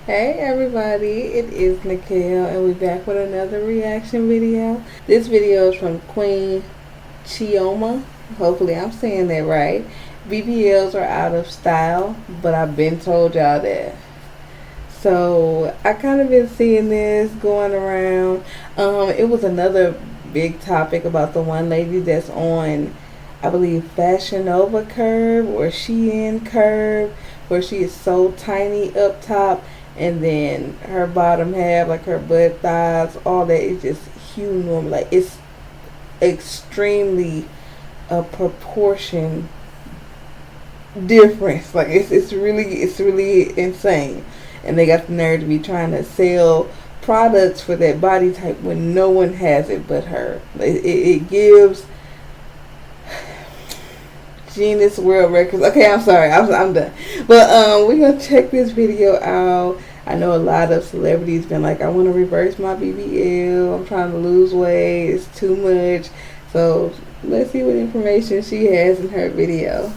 Hey everybody, it is Nikhil and we're back with another reaction video. This video is from Queen Chioma. Hopefully I'm saying that right. BBLs are out of style, but I've been told y'all that. So I kind of been seeing this going around. It was another big topic about the one lady that's on, I believe, Fashion Nova Curve or Shein Curve, where she is so tiny up top, and then her bottom half, like her butt, thighs, all that is just huge. Like it's extremely a proportion difference. Like it's really insane. And they got the nerve to be trying to sell products for that body type when no one has it but her. It gives Guinness World Records. Okay, I'm sorry, I'm done. But we're gonna check this video out. I know a lot of celebrities been like, I want to reverse my BBL. I'm trying to lose weight. It's too much. So let's see what information she has in her video.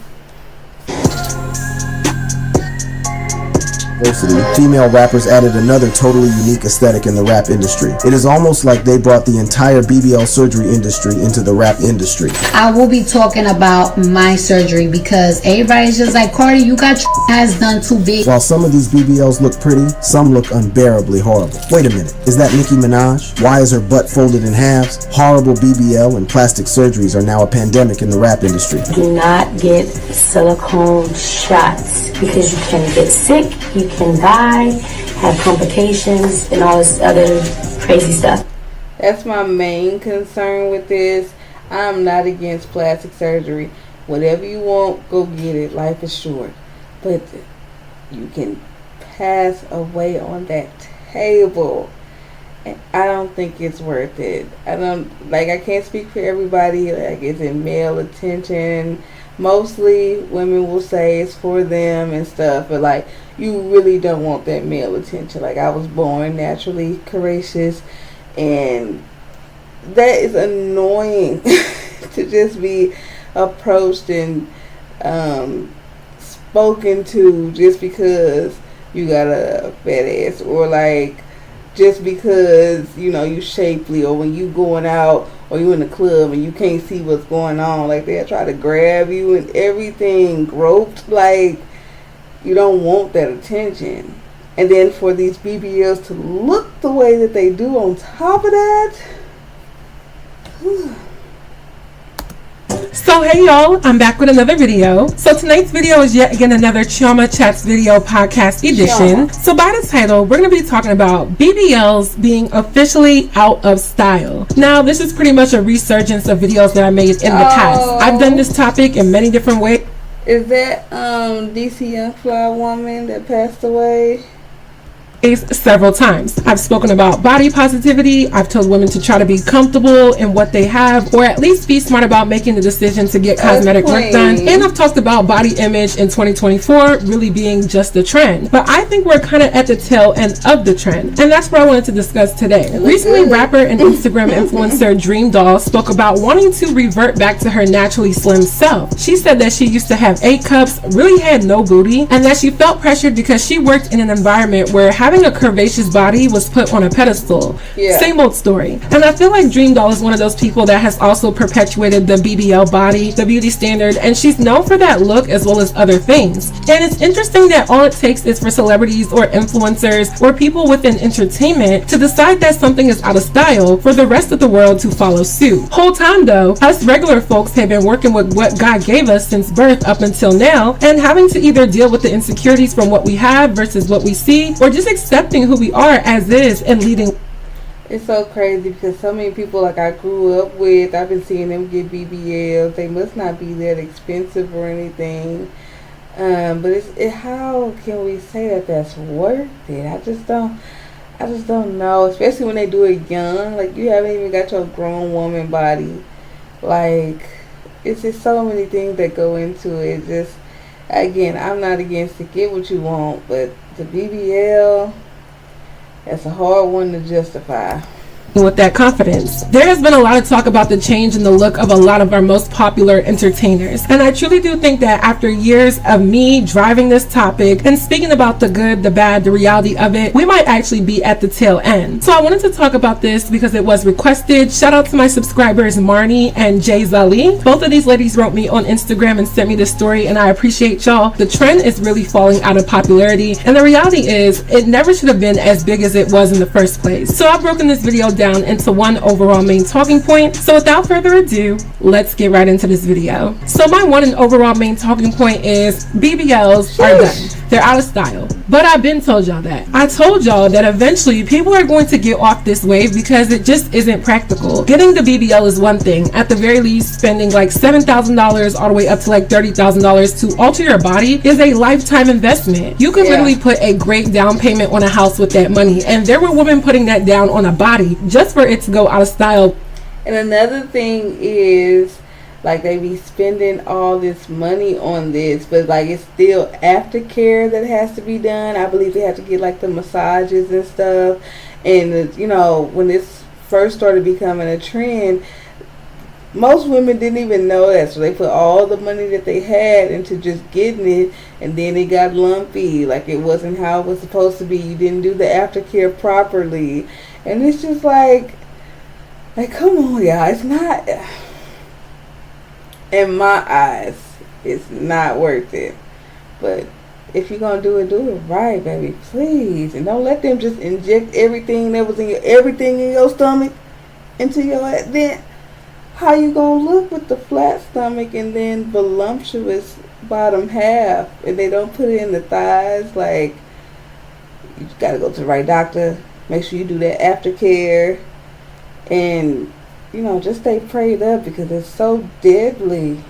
Female rappers added another totally unique aesthetic in the rap industry. It is almost like they brought the entire BBL surgery industry into the rap industry. I will be talking about my surgery because everybody's just like, Cardi, you got your ass done too big. While some of these BBLs look pretty, some look unbearably horrible. Wait a minute, is that Nicki Minaj? Why is her butt folded in halves? Horrible BBL and plastic surgeries are now a pandemic in the rap industry. Do not get silicone shots because you can get sick, you can die, have complications, and all this other crazy stuff. That's my main concern with this. I'm not against plastic surgery. Whatever you want, go get it. Life is short. But you can pass away on that table. And I don't think it's worth it. I can't speak for everybody. Like, is it male attention? Mostly women will say it's for them and stuff, but like, you really don't want that male attention. Like, I was born naturally courageous, and that is annoying to just be approached and spoken to just because you got a fat ass, or like just because you shapely, or when you going out or you in the club and you can't see what's going on, like they'll try to grab you and everything, groped. Like, you don't want that attention. And then for these BBLs to look the way that they do on top of that. So hey y'all, I'm back with another video. So tonight's video is yet again another Chioma Chats video podcast edition. So by the title, we're going to be talking about BBLs being officially out of style. Now this is pretty much a resurgence of videos that I made in the past. I've done this topic in many different ways. Is that DC Young Fly woman that passed away? Several times. I've spoken about body positivity. I've told women to try to be comfortable in what they have, or at least be smart about making the decision to get cosmetic work done. And I've talked about body image in 2024 really being just a trend. But I think we're kind of at the tail end of the trend, and that's what I wanted to discuss today. Recently, rapper and Instagram influencer Dream Doll spoke about wanting to revert back to her naturally slim self. She said that she used to have 8 cups, really had no booty, and that she felt pressured because she worked in an environment where having a curvaceous body was put on a pedestal. Same old story. And I feel like Dream Doll is one of those people that has also perpetuated the BBL body, the beauty standard, and she's known for that look as well as other things. And it's interesting that all it takes is for celebrities or influencers or people within entertainment to decide that something is out of style for the rest of the world to follow suit. Whole time though, us regular folks have been working with what God gave us since birth up until now, and having to either deal with the insecurities from what we have versus what we see, or just accepting who we are as is and leading. It's so crazy because so many people like I grew up with, I've been seeing them get BBLs. They must not be that expensive or anything. But how can we say that that's worth it? I just don't know. Especially when they do it young. Like, you haven't even got your grown woman body. Like, it's just so many things that go into it. Just, again, I'm not against it. Get what you want, but the BBL, that's a hard one to justify. with that confidence. There has been a lot of talk about the change in the look of a lot of our most popular entertainers, and I truly do think that after years of me driving this topic and speaking about the good, the bad, the reality of it, we might actually be at the tail end. So I wanted to talk about this because it was requested. Shout out to my subscribers Marnie and Jay Zali. Both of these ladies wrote me on Instagram and sent me this story, and I appreciate y'all. The trend is really falling out of popularity, and the reality is it never should have been as big as it was in the first place. So I've broken this video down into one overall main talking point. So without further ado, let's get right into this video. So my one and overall main talking point is BBLs are done. They're out of style. But I've been told y'all that. I told y'all that eventually people are going to get off this wave because it just isn't practical. Getting the BBL is one thing. At the very least, spending like $7,000 all the way up to like $30,000 to alter your body is a lifetime investment. You could literally put a great down payment on a house with that money. And there were women putting that down on a body just for it to go out of style. And another thing is, like, they be spending all this money on this, but like it's still aftercare that has to be done. I believe they have to get like the massages and stuff. And you know, when this first started becoming a trend, most women didn't even know that, so they put all the money that they had into just getting it, and then it got lumpy, like it wasn't how it was supposed to be. You didn't do the aftercare properly, and it's just like come on, y'all. It's not, in my eyes, it's not worth it. But if you're gonna do it right, baby, please. And don't let them just inject everything that was in your stomach into your head. Then how you gonna look with the flat stomach and then voluptuous bottom half, and they don't put it in the thighs? Like, you gotta go to the right doctor. Make sure you do that aftercare, and you know, just stay prayed up because it's so deadly.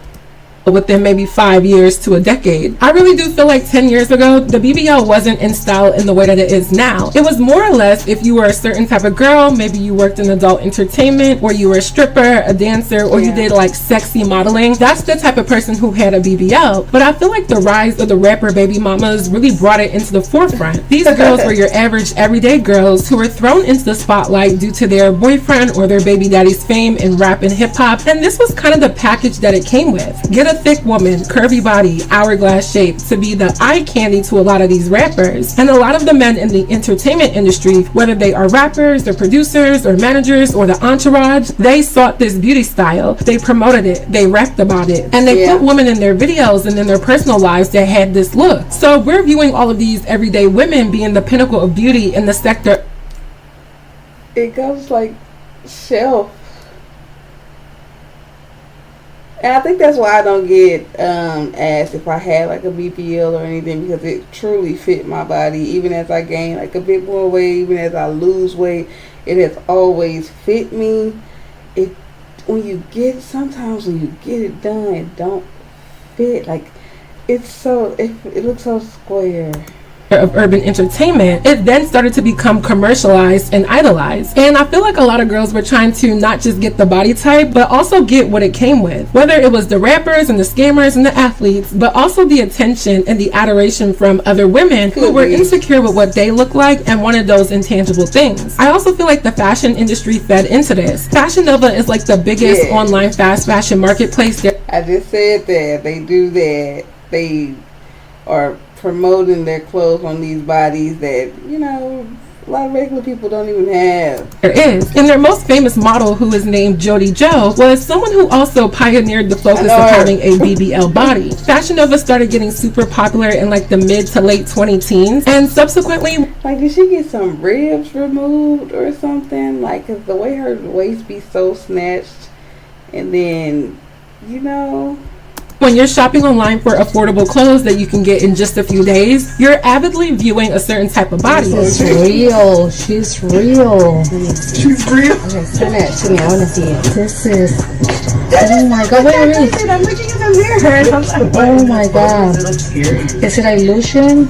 Within maybe 5 years to a decade. I really do feel like 10 years ago, the BBL wasn't in style in the way that it is now. It was more or less if you were a certain type of girl, maybe you worked in adult entertainment, or you were a stripper, a dancer, or you did like sexy modeling. That's the type of person who had a BBL. But I feel like the rise of the rapper baby mamas really brought it into the forefront. These girls were your average everyday girls who were thrown into the spotlight due to their boyfriend or their baby daddy's fame in rap and hip hop. And this was kind of the package that it came with. Get a thick woman, curvy body, hourglass shape to be the eye candy to a lot of these rappers. And a lot of the men in the entertainment industry, whether they are rappers or producers or managers or the entourage, they sought this beauty style. They promoted it, they rapped about it, and they put women in their videos and in their personal lives that had this look. So we're viewing all of these everyday women being the pinnacle of beauty in the sector. It goes like shelf. And I think that's why I don't get asked if I had like a BBL or anything, because it truly fit my body. Even as I gain like a bit more weight, even as I lose weight, it has always fit me. Sometimes when you get it done, it don't fit. Like, it looks so square. Of urban entertainment, it then started to become commercialized and idolized. And I feel like a lot of girls were trying to not just get the body type, but also get what it came with. Whether it was the rappers and the scammers and the athletes, but also the attention and the adoration from other women who were insecure with what they looked like and wanted those intangible things. I also feel like the fashion industry fed into this. Fashion Nova is like the biggest online fast fashion marketplace. I just said that. They do that. They are promoting their clothes on these bodies that, you know, a lot of regular people don't even have. There is. And their most famous model, who is named Jody Joe, was someone who also pioneered the focus of having a BBL body. Fashion Nova started getting super popular in like the mid to late 2010s, and subsequently, like, did she get some ribs removed or something? Like, cause the way her waist be so snatched, and then, you know, when you're shopping online for affordable clothes that you can get in just a few days, you're avidly viewing a certain type of body. This is real. She's real. She's real? Okay, send that to me. I want to see it. This is... Oh my god, wait. I'm looking in the mirror. Oh my god. Is it illusion?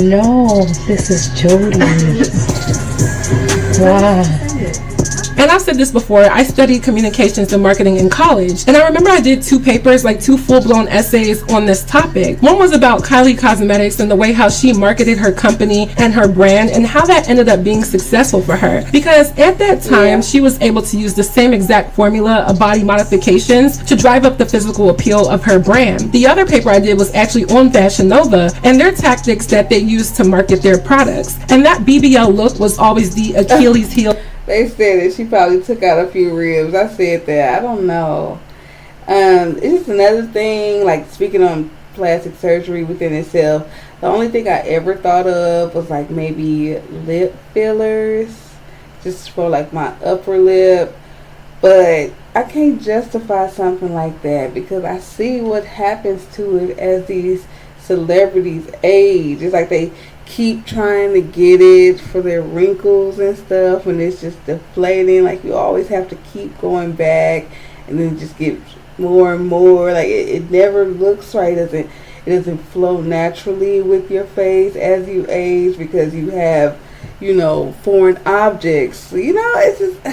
No, this is Jody. Wow. And I've said this before, I studied communications and marketing in college, and I remember I did 2 papers, like 2 full-blown essays on this topic. One was about Kylie Cosmetics and the way how she marketed her company and her brand and how that ended up being successful for her. Because at that time, she was able to use the same exact formula of body modifications to drive up the physical appeal of her brand. The other paper I did was actually on Fashion Nova and their tactics that they used to market their products. And that BBL look was always the Achilles heel. They said that she probably took out a few ribs. I said that. I don't know. It's just another thing, like speaking on plastic surgery within itself, the only thing I ever thought of was like maybe lip fillers, just for like my upper lip. But I can't justify something like that because I see what happens to it as these celebrities age. It's like they keep trying to get it for their wrinkles and stuff, and it's just deflating. Like you always have to keep going back, and then just get more and more. Like it never looks right. It doesn't flow naturally with your face as you age because you have, foreign objects. It's just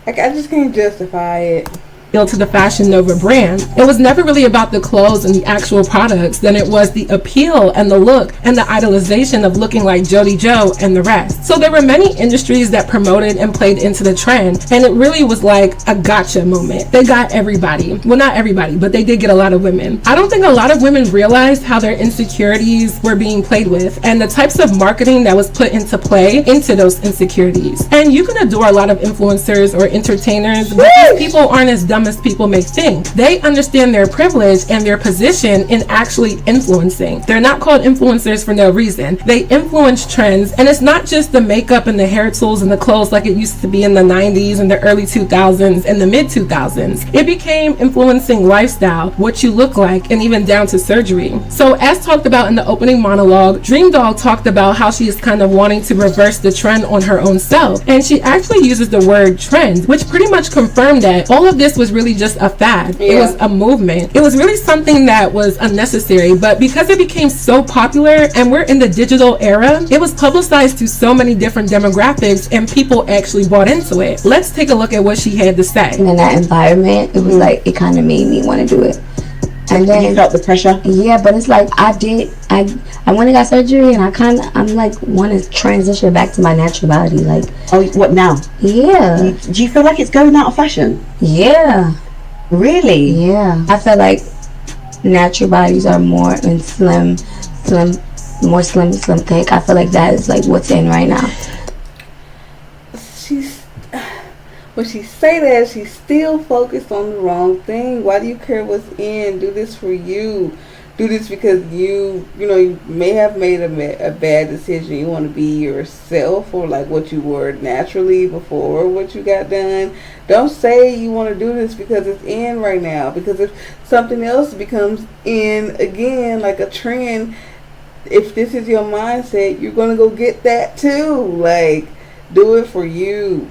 like I just can't justify it. To the Fashion Nova brand. It was never really about the clothes and the actual products, then it was the appeal and the look and the idolization of looking like Jody Joe and the rest. So there were many industries that promoted and played into the trend, and it really was like a gotcha moment. They got everybody. Well, not everybody, but they did get a lot of women. I don't think a lot of women realized how their insecurities were being played with and the types of marketing that was put into play into those insecurities. And you can adore a lot of influencers or entertainers, but these people aren't as dumb as people may think. They understand their privilege and their position in actually influencing. They're not called influencers for no reason. They influence trends, and it's not just the makeup and the hair tools and the clothes like it used to be in the 90s and the early 2000s and the mid 2000s. It became influencing lifestyle, what you look like, and even down to surgery. So as talked about in the opening monologue, Dream Doll talked about how she is kind of wanting to reverse the trend on her own self, and she actually uses the word trend, which pretty much confirmed that all of this was really just a fad. Yeah. It was a movement. It was really something that was unnecessary, but because it became so popular and we're in the digital era, it was publicized to so many different demographics and people actually bought into it. Let's take a look at what she had to say. And in that environment, it was like, it kind of made me want to do it. And then you felt the pressure? Yeah, but it's like I went and got surgery, and I'm like want to transition back to my natural body. Like, oh, what now? Yeah. Do you feel like it's going out of fashion? Yeah. Really? Yeah. I feel like natural bodies are more in slim thick. I feel like that is like what's in right now. When she say that, she's still focused on the wrong thing. Why do you care what's in? Do this for you. Do this because you may have made a bad decision. You want to be yourself, or like what you were naturally before what you got done. Don't say you want to do this because it's in right now. Because if something else becomes in again, like a trend, if this is your mindset, you're going to go get that too. Like, do it for you.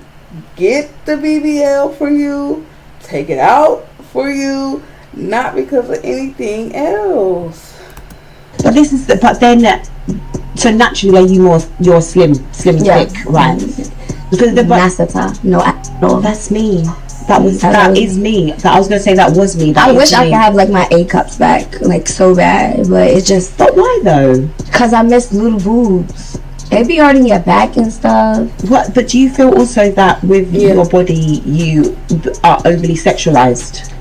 Get the BBL for you. Take it out for you. Not because of anything else. But then so naturally you're slim thick, right? Because no, that's me. That is me. I was gonna say that was me. I wish I could have like my A cups back, like so bad, but it's just. But why though? Because I miss little boobs. They be hurting your back and stuff. What? But do you feel also that with your body you are overly sexualized?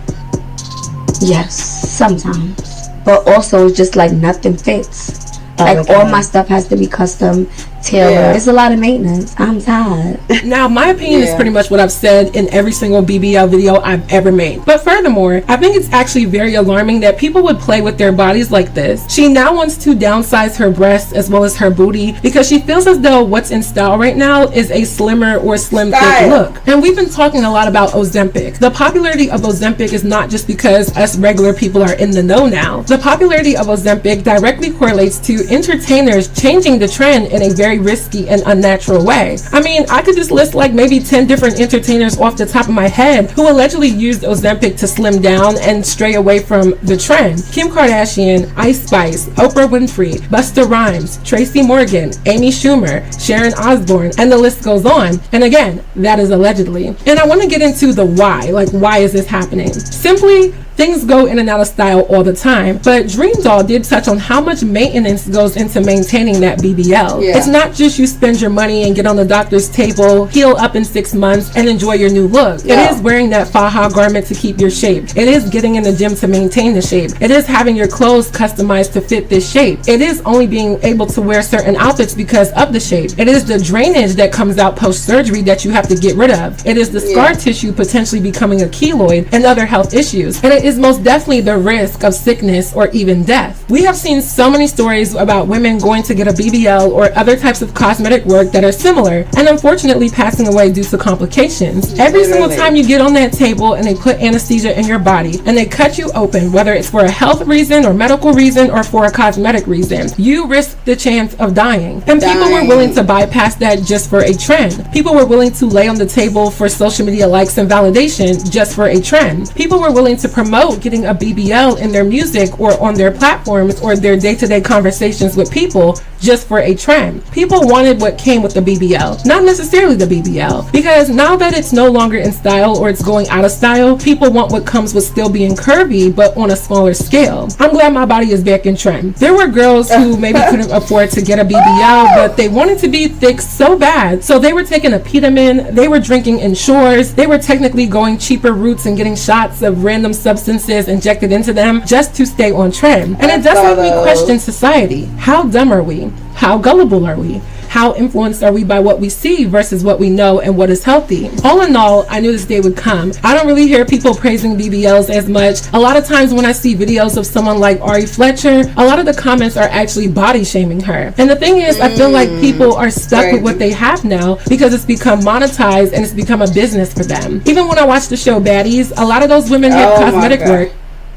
Yes, sometimes. But also just like nothing fits. All my stuff has to be custom tailored. Yeah. It's a lot of maintenance. I'm tired. Now, my opinion is pretty much what I've said in every single BBL video I've ever made. But furthermore, I think it's actually very alarming that people would play with their bodies like this. She now wants to downsize her breasts as well as her booty because she feels as though what's in style right now is a slimmer or slim thick look. And we've been talking a lot about Ozempic. The popularity of Ozempic is not just because us regular people are in the know now. The popularity of Ozempic directly correlates to entertainers changing the trend in a very very risky and unnatural way. I mean, I could just list like maybe 10 different entertainers off the top of my head who allegedly used Ozempic to slim down and stray away from the trend. Kim Kardashian, Ice Spice, Oprah Winfrey, Busta Rhymes, Tracy Morgan, Amy Schumer, Sharon Osbourne, and the list goes on. And again, that is allegedly. And I want to get into the why. Like, why is this happening? Simply, things go in and out of style all the time, but Dream Doll did touch on how much maintenance goes into maintaining that BBL. Yeah. It's not just you spend your money and get on the doctor's table, heal up in 6 months, and enjoy your new look. Yeah. It is wearing that faja garment to keep your shape. It is getting in the gym to maintain the shape. It is having your clothes customized to fit this shape. It is only being able to wear certain outfits because of the shape. It is the drainage that comes out post-surgery that you have to get rid of. It is the scar tissue potentially becoming a keloid and other health issues. And it is most definitely the risk of sickness or even death. We have seen so many stories about women going to get a BBL or other types of cosmetic work that are similar and unfortunately passing away due to complications. Every single time you get on that table and they put anesthesia in your body and they cut you open, whether it's for a health reason or medical reason or for a cosmetic reason, you risk the chance of dying. And people were willing to bypass that just for a trend. People were willing to lay on the table for social media likes and validation just for a trend. People were willing to promote getting a BBL in their music or on their platforms or their day-to-day conversations with people just for a trend. People wanted what came with the BBL, not necessarily the BBL, because now that it's no longer in style or it's going out of style, people want what comes with still being curvy but on a smaller scale. I'm glad my body is back in trend. There were girls who maybe couldn't afford to get a BBL, but they wanted to be thick so bad, so they were taking a Peterman, they were drinking Ensures, they were technically going cheaper routes and getting shots of random substances injected into them just to stay on trend. And it does make me question society. How dumb are we? How gullible are we? How influenced are we by what we see versus what we know and what is healthy? All in all, I knew this day would come. I don't really hear people praising BBLs as much. A lot of times when I see videos of someone like Ari Fletcher, a lot of the comments are actually body shaming her. And the thing is, I feel like people are stuck with what they have now because it's become monetized and it's become a business for them. Even when I watch the show Baddies, a lot of those women have cosmetic work.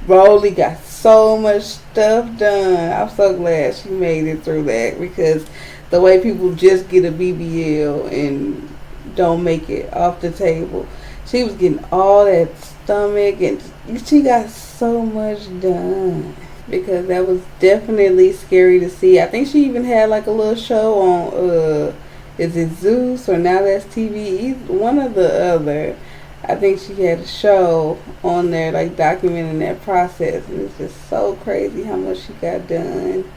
Broly got so much stuff done. I'm so glad she made it through that, because the way people just get a BBL and don't make it off the table. She was getting all that stomach and she got so much done, because that was definitely scary to see. I think she even had like a little show on, is it Zeus or Now That's TV? One or the other. I think she had a show on there like documenting that process, and it's just so crazy how much she got done.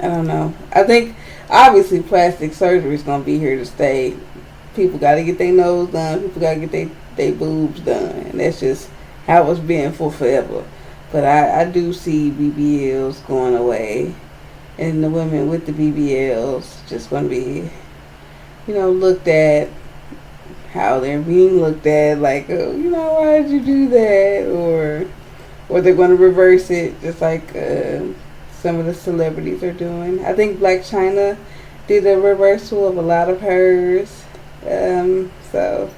I don't know. I think obviously plastic surgery is going to be here to stay. People got to get their nose done. People got to get their boobs done. And that's just how it's been for forever. But I do see BBLs going away. And the women with the BBLs just going to be, looked at how they're being looked at. Like, why did you do that? Or they're going to reverse it just like some of the celebrities are doing. I think Black China did a reversal of a lot of hers. So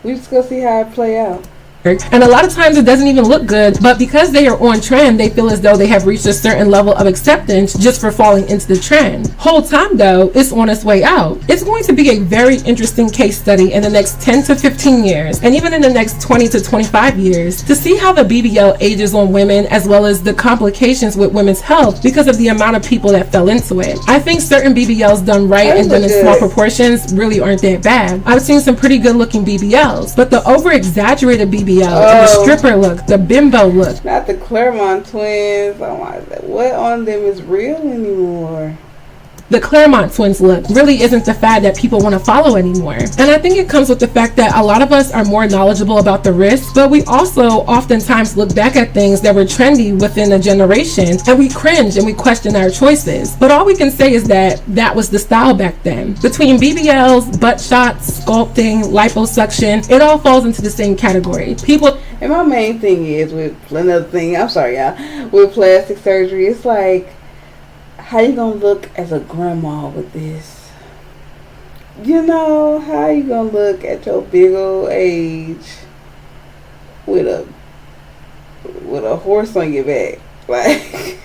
we just go see how it play out. And a lot of times it doesn't even look good, but because they are on trend, they feel as though they have reached a certain level of acceptance just for falling into the trend. Whole time though, it's on its way out. It's going to be a very interesting case study in the next 10 to 15 years, and even in the next 20 to 25 years, to see how the BBL ages on women, as well as the complications with women's health because of the amount of people that fell into it. I think certain BBLs done right and done in small proportions really aren't that bad. I've seen some pretty good looking BBLs, but the over-exaggerated BBL, and the stripper look, the bimbo look. Not the Claremont twins. Oh my God. What on them is real anymore? The Claremont twins look really isn't the fad that people want to follow anymore. And I think it comes with the fact that a lot of us are more knowledgeable about the risks, but we also oftentimes look back at things that were trendy within a generation and we cringe and we question our choices. But all we can say is that that was the style back then. Between BBLs, butt shots, sculpting, liposuction, it all falls into the same category. People. And my main thing is with another thing, I'm sorry y'all, with plastic surgery, it's like, how you gonna look as a grandma with this? How you gonna look at your big old age with a horse on your back? Like,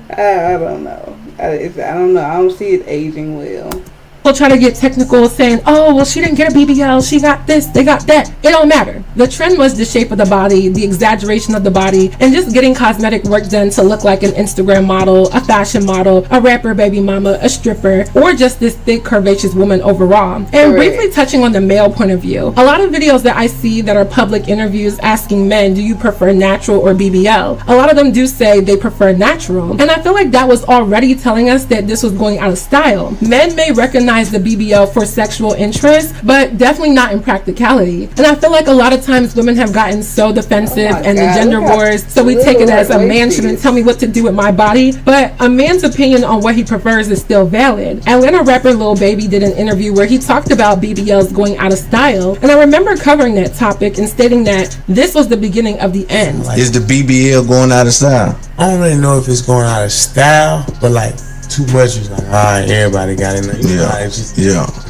I don't know. I don't know. I don't see it aging well. People try to get technical saying, oh, well, she didn't get a BBL, she got this, they got that. It don't matter. The trend was the shape of the body, the exaggeration of the body, and just getting cosmetic work done to look like an Instagram model, a fashion model, a rapper baby mama, a stripper, or just this thick curvaceous woman overall. And Correct. Briefly touching on the male point of view, a lot of videos that I see that are public interviews asking men, do you prefer natural or BBL? A lot of them do say they prefer natural. And I feel like that was already telling us that this was going out of style. Men may recognize the BBL for sexual interest, but definitely not in practicality. And I feel like a lot of times women have gotten so defensive and the gender wars, so we take it as a man shouldn't tell me what to do with my body. But a man's opinion on what he prefers is still valid. Atlanta rapper Lil Baby did an interview where he talked about BBLs going out of style, and I remember covering that topic and stating that this was the beginning of the end. Is the BBL going out of style? I don't really know if it's going out of style, but like too much is like, all right, everybody got it.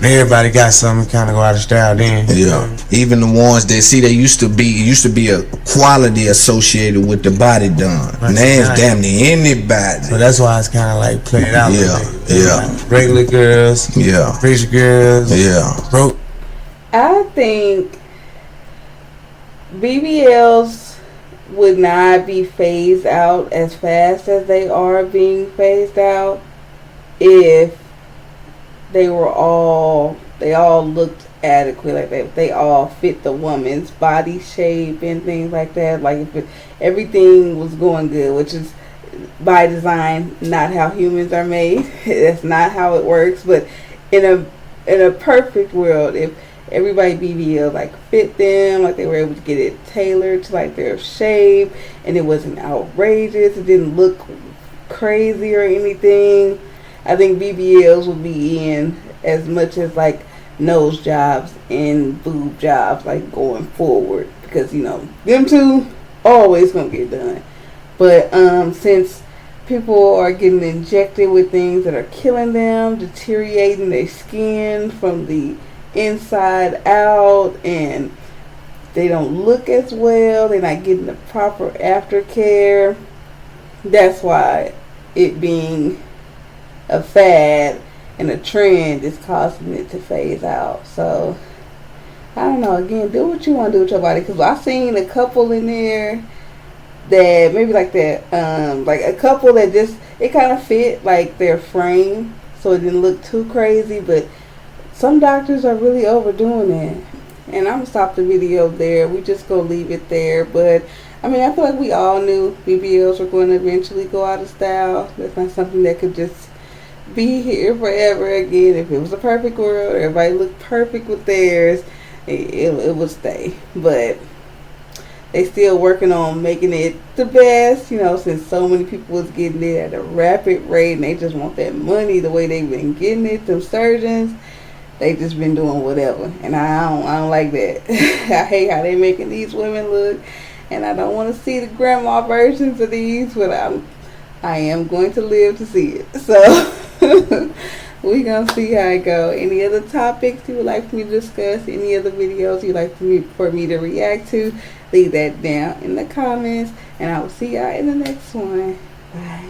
Everybody got something kind of go out of style then. Yeah. Even the ones that see they used to be a quality associated with the body done. Now it's damn near anybody. So that's why it's kind of like played out. Yeah. Regular girls. Yeah. Rich girls. Yeah. Broke. I think BBLs would not be phased out as fast as they are being phased out if they all looked adequate, like they all fit the woman's body shape and things like that. Like if everything was going good, which is by design not how humans are made. That's not how it works. But in a perfect world, if everybody BBL like fit them, like they were able to get it tailored to like their shape, and it wasn't outrageous, it didn't look crazy or anything, I think BBLs would be in as much as like nose jobs and boob jobs like going forward, because you know them two always gonna get done. But since people are getting injected with things that are killing them, deteriorating their skin from the inside out, and they don't look as well, they're not getting the proper aftercare, that's why it being a fad and a trend is causing it to phase out. So I don't know, again, do what you want to do with your body, because I've seen a couple in there that maybe like that like a couple that just it kind of fit like their frame, so it didn't look too crazy. But some doctors are really overdoing it, and I'm gonna stop the video there. We just gonna leave it there. But I mean, I feel like we all knew BBLs were going to eventually go out of style. That's not something that could just be here forever again. If it was a perfect world, everybody looked perfect with theirs, it would stay. But they still working on making it the best, you know, since so many people was getting it at a rapid rate, and they just want that money the way they've been getting it. Them surgeons, they just been doing whatever, and I don't like that. I hate how they making these women look, and I don't want to see the grandma versions of these, but I am going to live to see it. So we gonna see how it go. Any other topics you would like me to discuss? Any other videos you'd like for me to react to? Leave that down in the comments, and I will see y'all in the next one. Bye.